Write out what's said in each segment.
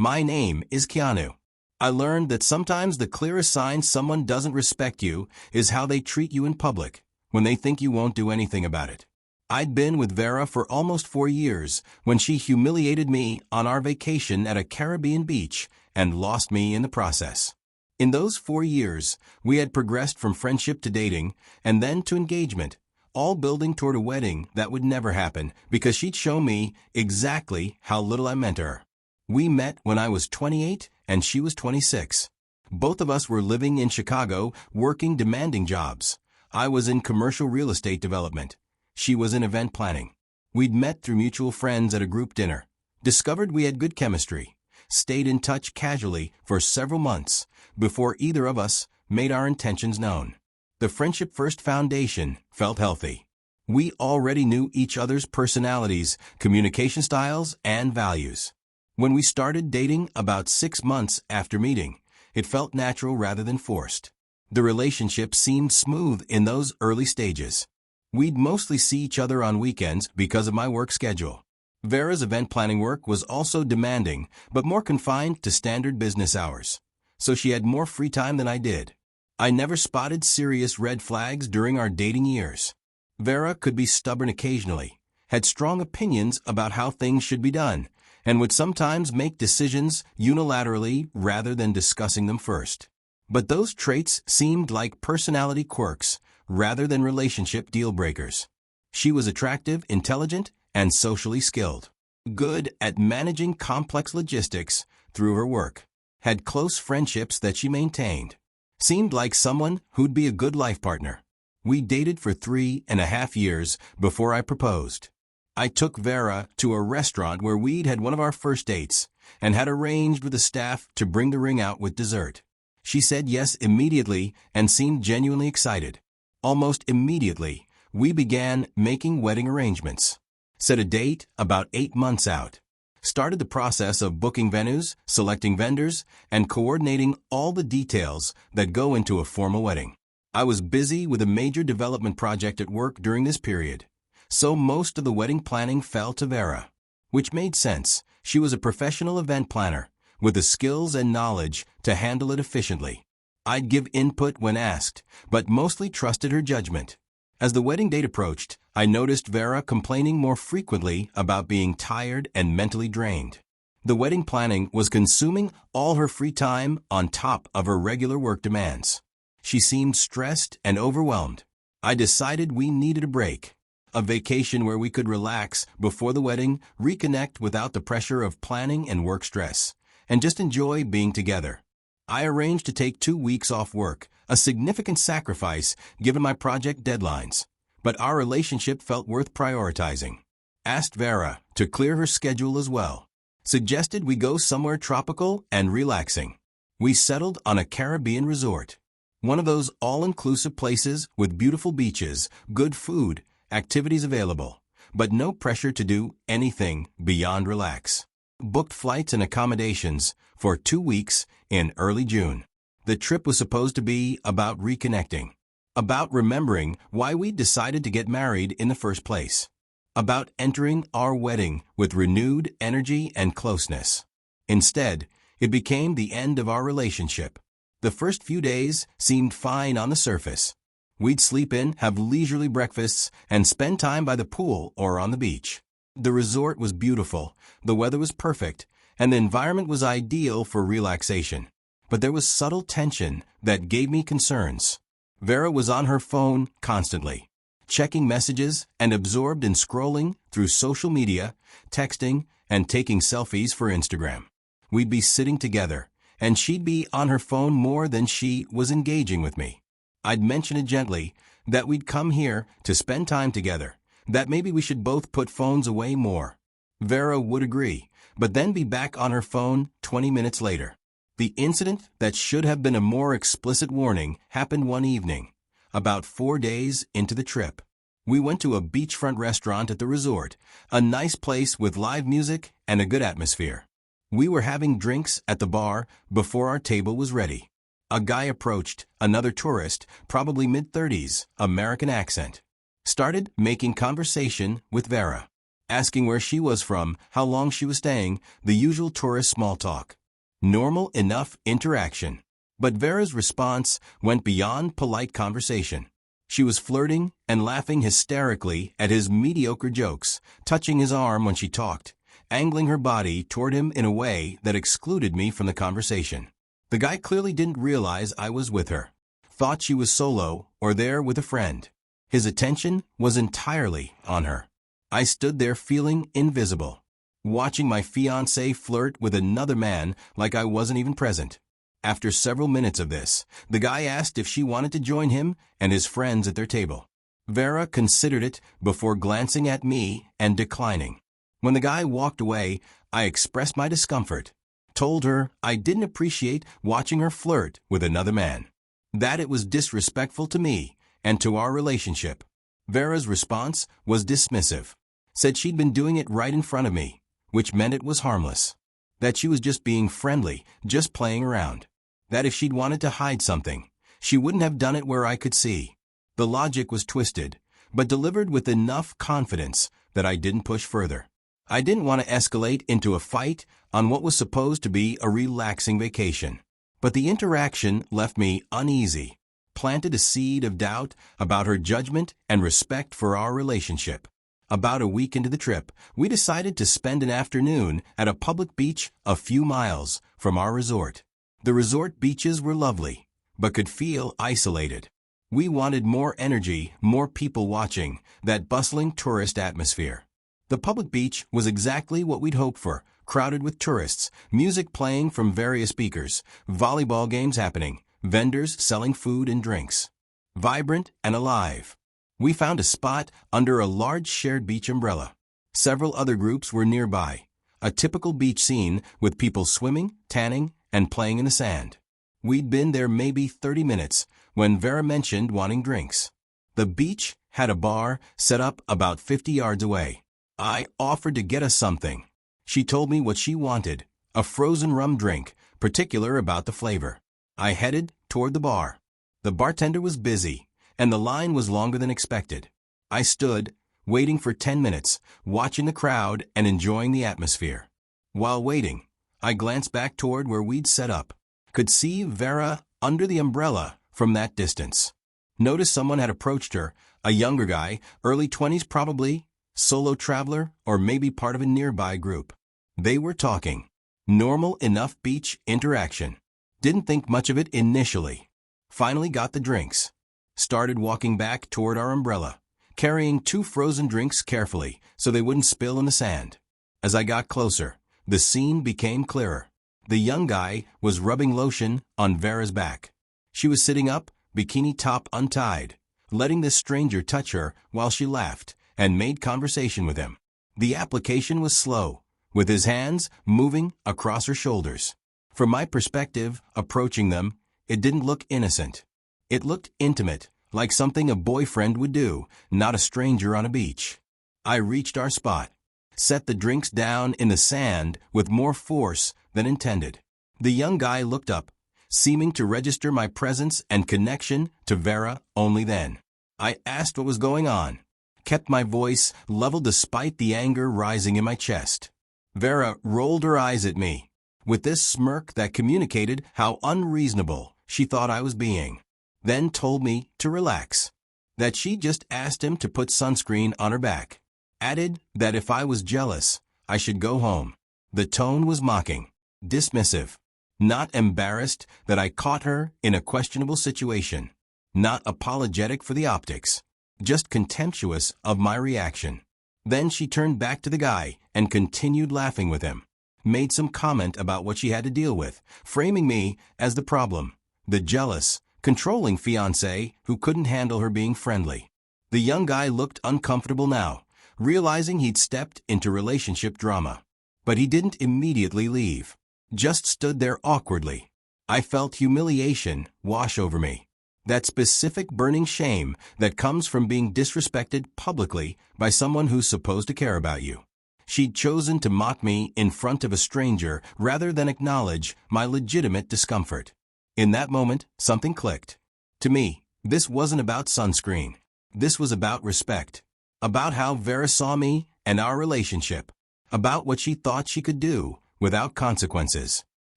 My name is Keanu. I learned that sometimes the clearest sign someone doesn't respect you is how they treat you in public, when they think you won't do anything about it. I'd been with Vera for almost 4 years when she humiliated me on our vacation at a Caribbean beach and lost me in the process. In those 4 years, we had progressed from friendship to dating and then to engagement, all building toward a wedding that would never happen because she'd show me exactly how little I meant to her. We met when I was 28 and she was 26. Both of us were living in Chicago, working demanding jobs. I was in commercial real estate development. She was in event planning. We'd met through mutual friends at a group dinner, discovered we had good chemistry, stayed in touch casually for several months before either of us made our intentions known. The Friendship First Foundation felt healthy. We already knew each other's personalities, communication styles, and values. When we started dating about 6 months after meeting, it felt natural rather than forced. The relationship seemed smooth in those early stages. We'd mostly see each other on weekends because of my work schedule. Vera's event planning work was also demanding, but more confined to standard business hours, so she had more free time than I did. I never spotted serious red flags during our dating years. Vera could be stubborn occasionally, had strong opinions about how things should be done, and would sometimes make decisions unilaterally rather than discussing them first. But those traits seemed like personality quirks rather than relationship deal breakers. She was attractive, intelligent, and socially skilled. Good at managing complex logistics through her work. Had close friendships that she maintained. Seemed like someone who'd be a good life partner. We dated for 3.5 years before I proposed. I took Vera to a restaurant where we'd had one of our first dates and had arranged with the staff to bring the ring out with dessert. She said yes immediately and seemed genuinely excited. Almost immediately, we began making wedding arrangements. Set a date about 8 months out. Started the process of booking venues, selecting vendors, and coordinating all the details that go into a formal wedding. I was busy with a major development project at work during this period, so most of the wedding planning fell to Vera. Which made sense. She was a professional event planner, with the skills and knowledge to handle it efficiently. I'd give input when asked, but mostly trusted her judgment. As the wedding date approached, I noticed Vera complaining more frequently about being tired and mentally drained. The wedding planning was consuming all her free time on top of her regular work demands. She seemed stressed and overwhelmed. I decided we needed a break. A vacation where we could relax before the wedding, reconnect without the pressure of planning and work stress, and just enjoy being together. I arranged to take 2 weeks off work, a significant sacrifice given my project deadlines, but our relationship felt worth prioritizing. Asked Vera to clear her schedule as well. Suggested we go somewhere tropical and relaxing. We settled on a Caribbean resort. One of those all-inclusive places with beautiful beaches, good food, activities available, but no pressure to do anything beyond relax. Booked flights and accommodations for 2 weeks in early June. The trip was supposed to be about reconnecting, about remembering why we decided to get married in the first place, about entering our wedding with renewed energy and closeness. Instead, it became the end of our relationship. The first few days seemed fine on the surface. We'd sleep in, have leisurely breakfasts, and spend time by the pool or on the beach. The resort was beautiful, the weather was perfect, and the environment was ideal for relaxation. But there was subtle tension that gave me concerns. Vera was on her phone constantly, checking messages and absorbed in scrolling through social media, texting, and taking selfies for Instagram. We'd be sitting together, and she'd be on her phone more than she was engaging with me. I'd mention it gently, that we'd come here to spend time together, that maybe we should both put phones away more. Vera would agree, but then be back on her phone 20 minutes later. The incident that should have been a more explicit warning happened one evening, about 4 days into the trip. We went to a beachfront restaurant at the resort, a nice place with live music and a good atmosphere. We were having drinks at the bar before our table was ready. A guy approached, another tourist, probably mid-30s, American accent. Started making conversation with Vera. asking where she was from, how long she was staying, the usual tourist small talk. Normal enough interaction. But Vera's response went beyond polite conversation. She was flirting and laughing hysterically at his mediocre jokes, touching his arm when she talked, angling her body toward him in a way that excluded me from the conversation. The guy clearly didn't realize I was with her. Thought she was solo or there with a friend. His attention was entirely on her. I stood there feeling invisible, watching my fiancée flirt with another man like I wasn't even present. After several minutes of this, the guy asked if she wanted to join him and his friends at their table. Vera considered it before glancing at me and declining. When the guy walked away, I expressed my discomfort, told her I didn't appreciate watching her flirt with another man, that it was disrespectful to me and to our relationship. Vera's response was dismissive, said she'd been doing it right in front of me, which meant it was harmless, that she was just being friendly, just playing around, that if she'd wanted to hide something, she wouldn't have done it where I could see. The logic was twisted, but delivered with enough confidence that I didn't push further. I didn't want to escalate into a fight on what was supposed to be a relaxing vacation. But the interaction left me uneasy, planted a seed of doubt about her judgment and respect for our relationship. About a week into the trip, we decided to spend an afternoon at a public beach a few miles from our resort. The resort beaches were lovely, but could feel isolated. We wanted more energy, more people watching, that bustling tourist atmosphere. The public beach was exactly what we'd hoped for, crowded with tourists, music playing from various speakers, volleyball games happening, vendors selling food and drinks. Vibrant and alive. We found a spot under a large shared beach umbrella. Several other groups were nearby. A typical beach scene with people swimming, tanning, and playing in the sand. We'd been there maybe 30 minutes when Vera mentioned wanting drinks. The beach had a bar set up about 50 yards away. I offered to get us something. She told me what she wanted, a frozen rum drink, particular about the flavor. I headed toward the bar. The bartender was busy, and the line was longer than expected. I stood, waiting for 10 minutes, watching the crowd and enjoying the atmosphere. While waiting, I glanced back toward where we'd set up. Could see Vera under the umbrella from that distance. Noticed someone had approached her, a younger guy, early 20s probably, solo traveler, or maybe part of a nearby group. They were talking. Normal enough beach interaction. Didn't think much of it initially. Finally got the drinks. Started walking back toward our umbrella, carrying 2 frozen drinks carefully so they wouldn't spill in the sand. As I got closer, the scene became clearer. The young guy was rubbing lotion on Vera's back. She was sitting up, bikini top untied, letting this stranger touch her while she laughed and made conversation with him. The application was slow, with his hands moving across her shoulders. From my perspective, approaching them, it didn't look innocent. It looked intimate, like something a boyfriend would do, not a stranger on a beach. I reached our spot, set the drinks down in the sand with more force than intended. The young guy looked up, seeming to register my presence and connection to Vera only then. I asked what was going on, kept my voice level despite the anger rising in my chest. Vera rolled her eyes at me, with this smirk that communicated how unreasonable she thought I was being, then told me to relax, that she just asked him to put sunscreen on her back. Added that if I was jealous, I should go home. The tone was mocking, dismissive, not embarrassed that I caught her in a questionable situation, not apologetic for the optics, just contemptuous of my reaction. Then she turned back to the guy and continued laughing with him, made some comment about what she had to deal with, framing me as the problem, the jealous, controlling fiancé who couldn't handle her being friendly. The young guy looked uncomfortable now, realizing he'd stepped into relationship drama. But he didn't immediately leave, just stood there awkwardly. I felt humiliation wash over me, that specific burning shame that comes from being disrespected publicly by someone who's supposed to care about you. She'd chosen to mock me in front of a stranger rather than acknowledge my legitimate discomfort. In that moment, something clicked. To me, this wasn't about sunscreen. This was about respect. About how Vera saw me and our relationship, about what she thought she could do without consequences.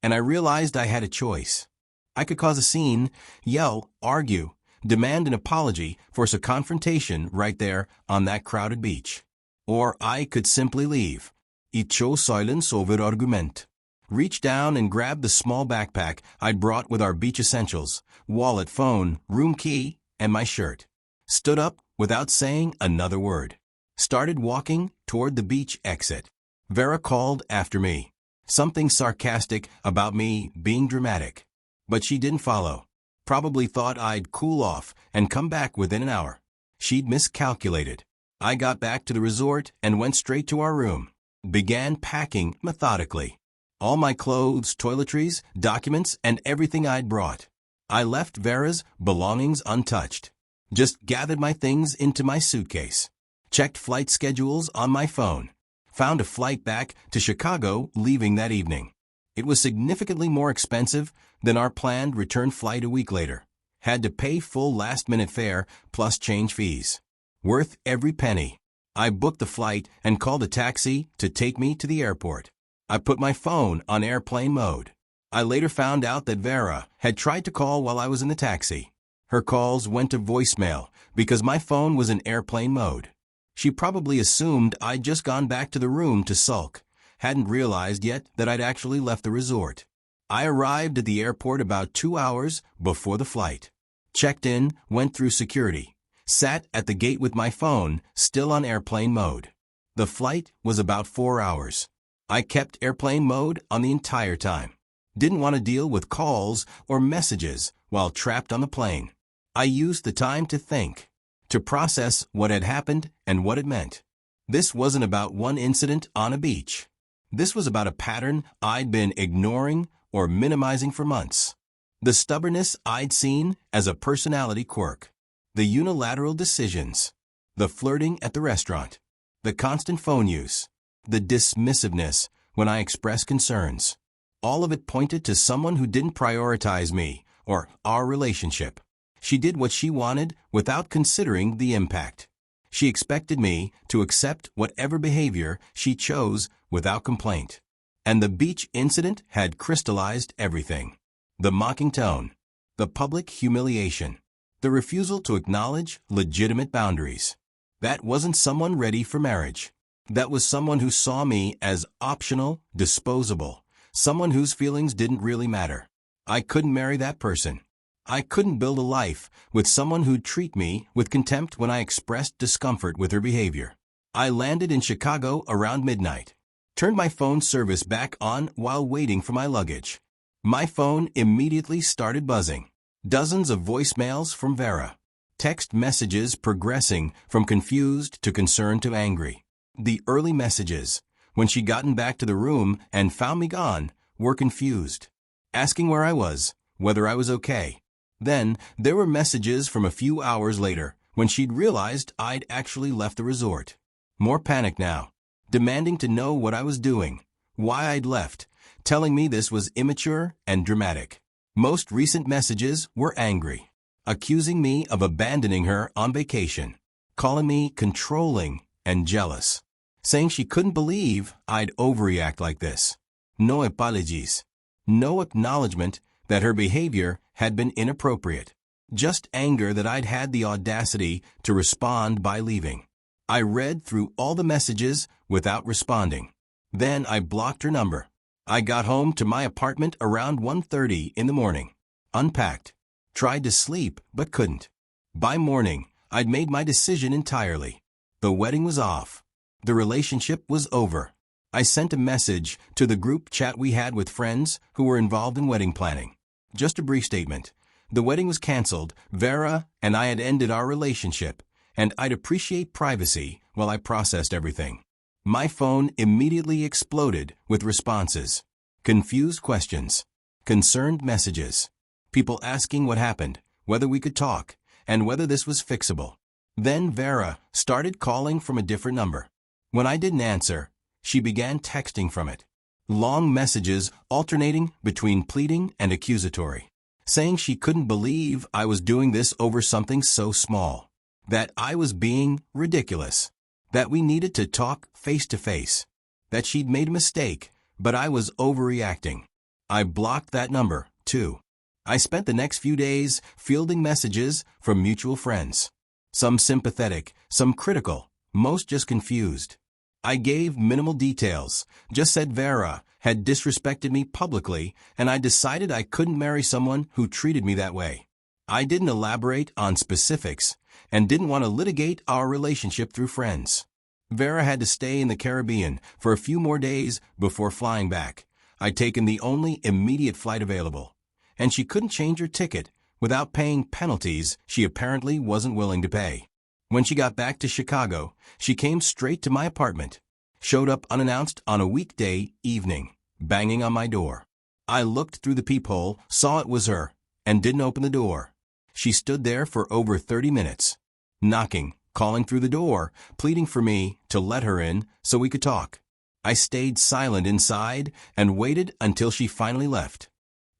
And I realized I had a choice. I could cause a scene, yell, argue, demand an apology, force a confrontation right there on that crowded beach. Or I could simply leave. I chose silence over argument. Reach down and grab the small backpack I'd brought with our beach essentials, wallet, phone, room key, and my shirt. Stood up without saying another word. Started walking toward the beach exit. Vera called after me. Something sarcastic about me being dramatic. But she didn't follow. Probably thought I'd cool off and come back within an hour. She'd miscalculated. I got back to the resort and went straight to our room. Began packing methodically. All my clothes, toiletries, documents, and everything I'd brought. I left Vera's belongings untouched. Just gathered my things into my suitcase. Checked flight schedules on my phone. Found a flight back to Chicago leaving that evening. It was significantly more expensive than our planned return flight a week later. Had to pay full last-minute fare plus change fees. Worth every penny. I booked the flight and called a taxi to take me to the airport. I put my phone on airplane mode. I later found out that Vera had tried to call while I was in the taxi. Her calls went to voicemail because my phone was in airplane mode. She probably assumed I'd just gone back to the room to sulk. Hadn't realized yet that I'd actually left the resort. I arrived at the airport about 2 hours before the flight. Checked in, went through security. Sat at the gate with my phone still on airplane mode. The flight was about 4 hours. I kept airplane mode on the entire time. Didn't want to deal with calls or messages while trapped on the plane. I used the time to think, to process what had happened and what it meant. This wasn't about one incident on a beach. This was about a pattern I'd been ignoring or minimizing for months. The stubbornness I'd seen as a personality quirk. The unilateral decisions. The flirting at the restaurant. The constant phone use. The dismissiveness when I expressed concerns. All of it pointed to someone who didn't prioritize me or our relationship. She did what she wanted without considering the impact. She expected me to accept whatever behavior she chose without complaint. And the beach incident had crystallized everything. The mocking tone. The public humiliation. The refusal to acknowledge legitimate boundaries. That wasn't someone ready for marriage. That was someone who saw me as optional, disposable. Someone whose feelings didn't really matter. I couldn't marry that person. I couldn't build a life with someone who'd treat me with contempt when I expressed discomfort with her behavior. I landed in Chicago around midnight. Turned my phone service back on while waiting for my luggage. My phone immediately started buzzing. Dozens of voicemails from Vera. Text messages progressing from confused to concerned to angry. The early messages, when she'd gotten back to the room and found me gone, were confused. Asking where I was, whether I was okay. Then, there were messages from a few hours later, when she'd realized I'd actually left the resort. More panic now. Demanding to know what I was doing, why I'd left, telling me this was immature and dramatic. Most recent messages were angry. Accusing me of abandoning her on vacation. Calling me controlling and jealous. Saying she couldn't believe I'd overreact like this. No apologies. No acknowledgement that her behavior had been inappropriate. Just anger that I'd had the audacity to respond by leaving. I read through all the messages without responding. Then I blocked her number. I got home to my apartment around 1:30 in the morning. Unpacked. Tried to sleep but couldn't. By morning, I'd made my decision entirely. The wedding was off. The relationship was over. I sent a message to the group chat we had with friends who were involved in wedding planning. Just a brief statement. The wedding was canceled, Vera and I had ended our relationship, and I'd appreciate privacy while I processed everything. My phone immediately exploded with responses. Confused questions. Concerned messages. People asking what happened, whether we could talk, and whether this was fixable. Then Vera started calling from a different number. When I didn't answer, she began texting from it. Long messages alternating between pleading and accusatory. Saying she couldn't believe I was doing this over something so small. That I was being ridiculous. that we needed to talk face to face, that she'd made a mistake, but I was overreacting. I blocked that number, too. I spent the next few days fielding messages from mutual friends. Some sympathetic, some critical, most just confused. I gave minimal details, just said Vera had disrespected me publicly, and I decided I couldn't marry someone who treated me that way. I didn't elaborate on specifics, and didn't want to litigate our relationship through friends. Vera had to stay in the Caribbean for a few more days before flying back. I'd taken the only immediate flight available, and she couldn't change her ticket without paying penalties she apparently wasn't willing to pay. When she got back to Chicago, she came straight to my apartment, showed up unannounced on a weekday evening, banging on my door. I looked through the peephole, saw it was her, and didn't open the door. She stood there for over 30 minutes, knocking, calling through the door, pleading for me to let her in so we could talk. I stayed silent inside and waited until she finally left.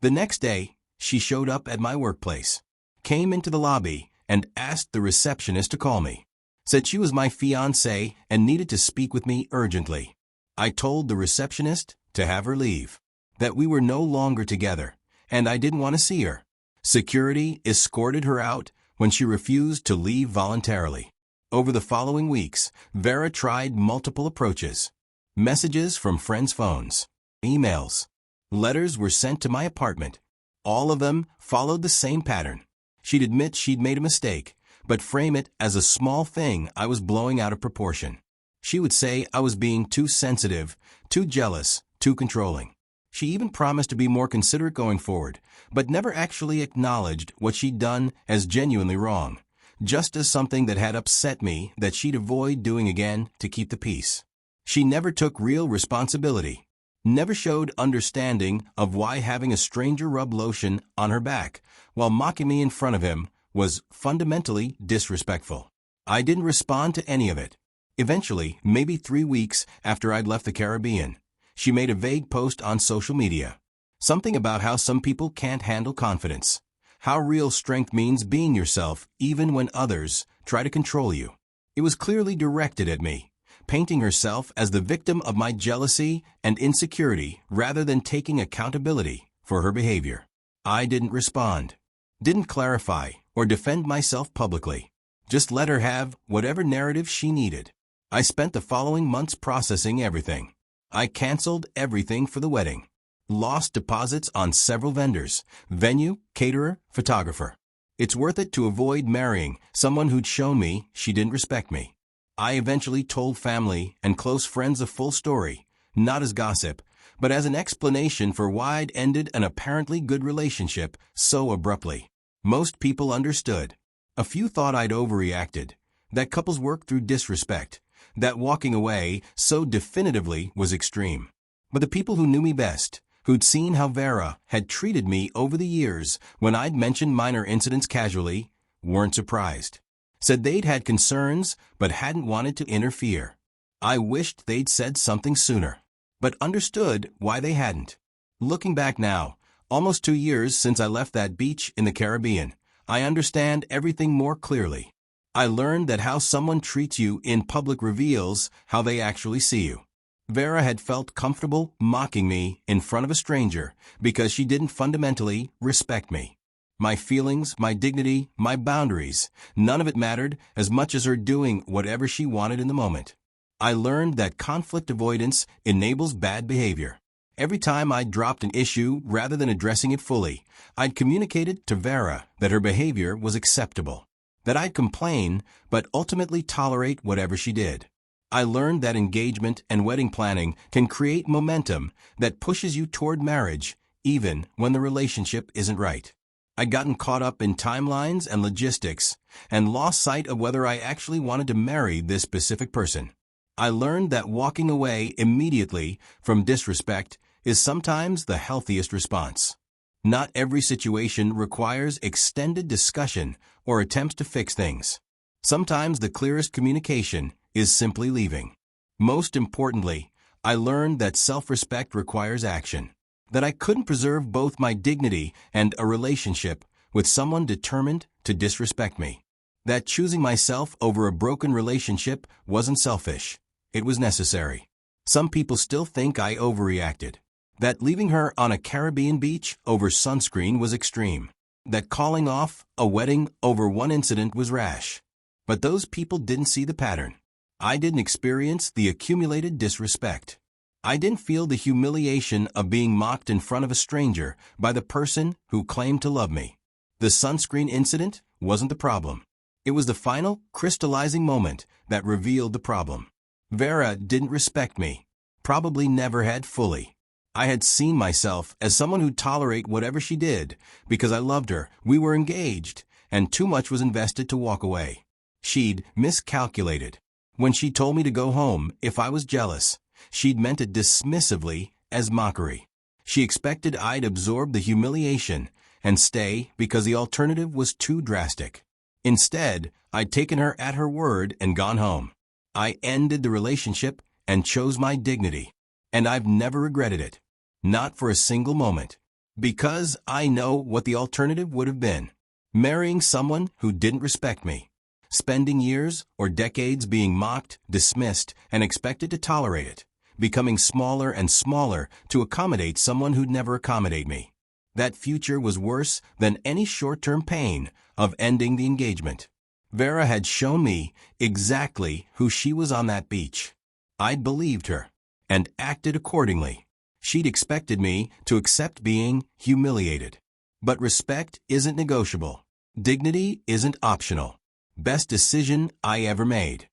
The next day, she showed up at my workplace, came into the lobby, and asked the receptionist to call me. Said she was my fiancée and needed to speak with me urgently. I told the receptionist to have her leave, that we were no longer together, and I didn't want to see her. Security escorted her out when she refused to leave voluntarily. Over the following weeks, Vera tried multiple approaches. Messages from friends' phones, emails, letters were sent to my apartment. All of them followed the same pattern. She'd admit she'd made a mistake, but frame it as a small thing I was blowing out of proportion. She would say I was being too sensitive, too jealous, too controlling. She even promised to be more considerate going forward, but never actually acknowledged what she'd done as genuinely wrong, just as something that had upset me that she'd avoid doing again to keep the peace. She never took real responsibility, never showed understanding of why having a stranger rub lotion on her back while mocking me in front of him was fundamentally disrespectful. I didn't respond to any of it. Eventually, maybe 3 weeks after I'd left the Caribbean, she made a vague post on social media. Something about how some people can't handle confidence, how real strength means being yourself even when others try to control you. It was clearly directed at me, painting herself as the victim of my jealousy and insecurity rather than taking accountability for her behavior. I didn't respond, didn't clarify or defend myself publicly, just let her have whatever narrative she needed. I spent the following months processing everything. I canceled everything for the wedding, lost deposits on several vendors, venue, caterer, photographer. It's worth it to avoid marrying someone who'd shown me she didn't respect me. I eventually told family and close friends the full story, not as gossip, but as an explanation for why I'd ended an apparently good relationship so abruptly. Most people understood. A few thought I'd overreacted, that couples work through disrespect, that walking away so definitively was extreme. But the people who knew me best, who'd seen how Vera had treated me over the years when I'd mentioned minor incidents casually, weren't surprised. Said they'd had concerns but hadn't wanted to interfere. I wished they'd said something sooner, but understood why they hadn't. Looking back now, almost 2 years since I left that beach in the Caribbean, I understand everything more clearly. I learned that how someone treats you in public reveals how they actually see you. Vera had felt comfortable mocking me in front of a stranger because she didn't fundamentally respect me. My feelings, my dignity, my boundaries, none of it mattered as much as her doing whatever she wanted in the moment. I learned that conflict avoidance enables bad behavior. Every time I dropped an issue rather than addressing it fully, I'd communicated to Vera that her behavior was acceptable, that I'd complain but ultimately tolerate whatever she did. I learned that engagement and wedding planning can create momentum that pushes you toward marriage even when the relationship isn't right. I'd gotten caught up in timelines and logistics and lost sight of whether I actually wanted to marry this specific person. I learned that walking away immediately from disrespect is sometimes the healthiest response. Not every situation requires extended discussion or attempts to fix things. Sometimes the clearest communication is simply leaving. Most importantly, I learned that self-respect requires action, that I couldn't preserve both my dignity and a relationship with someone determined to disrespect me. That choosing myself over a broken relationship wasn't selfish. It was necessary. Some people still think I overreacted. That leaving her on a Caribbean beach over sunscreen was extreme. That calling off a wedding over one incident was rash. But those people didn't see the pattern. I didn't experience the accumulated disrespect. I didn't feel the humiliation of being mocked in front of a stranger by the person who claimed to love me. The sunscreen incident wasn't the problem. It was the final, crystallizing moment that revealed the problem. Vera didn't respect me. Probably never had fully. I had seen myself as someone who'd tolerate whatever she did because I loved her, we were engaged, and too much was invested to walk away. She'd miscalculated. When she told me to go home if I was jealous, she'd meant it dismissively as mockery. She expected I'd absorb the humiliation and stay because the alternative was too drastic. Instead, I'd taken her at her word and gone home. I ended the relationship and chose my dignity. And I've never regretted it. Not for a single moment. Because I know what the alternative would have been. Marrying someone who didn't respect me. Spending years or decades being mocked, dismissed, and expected to tolerate it. Becoming smaller and smaller to accommodate someone who'd never accommodate me. That future was worse than any short-term pain of ending the engagement. Vera had shown me exactly who she was on that beach. I'd believed her and acted accordingly. She'd expected me to accept being humiliated. But respect isn't negotiable. Dignity isn't optional. Best decision I ever made.